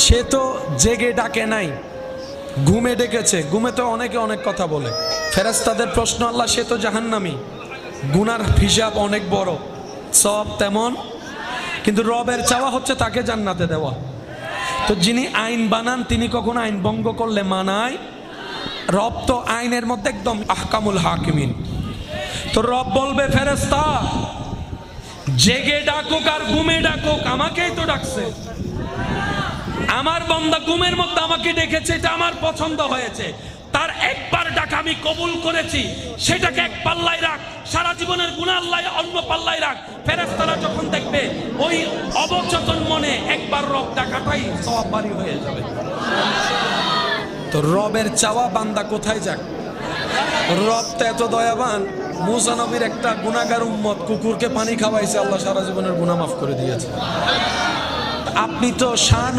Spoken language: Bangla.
সে তো জেগে ডাকে নাই, ঘুমে ডেকেছে। ঘুমে তো অনেকে অনেক কথা বলে। ফেরেশতাদের প্রশ্ন, আল্লাহ সে তো জাহান্নামী, গুনার হিসাব অনেক বড়, সব তেমন, কিন্তু রবের চাওয়া হচ্ছে তাকে জান্নাতে দেওয়া। তো যিনি আইন বানান তিনি কখনো আইন ভঙ্গ করলে মানায়? রব তো আইনের মধ্যে একদম আহকামুল হাকিমিন। তো রব বলবে ফেরেশতা জেগে ডাকুক আর ঘুমে ডাকুক, আমাকেই তো ডাকছে। আমার বান্দা ঘুমের মধ্যে আমাকে ডেকেছে, এটা আমার পছন্দ হয়েছে, তার একবার ডাক আমি কবুল করেছি, সেটাকে এক পাল্লায় রাখ, সারা জীবনের গুনাহ আল্লাহ অন্য পাল্লায় রাখ। ফেরেশতারা যখন দেখবে ওই অবচেতন মনে একবার রব ডাকাটাই সওয়াব বাড়ি হয়ে যাবে। তো রবের চাওয়া বান্দা কোথায় যাক? রব তো এত দয়াবান, মুসা নবীর একটা গুনাহগার উম্মত কুকুরকে পানি খাওয়াইছে, আল্লাহ সারা জীবনের গুনাহ মাফ করে দিয়েছে। আপনি তো শান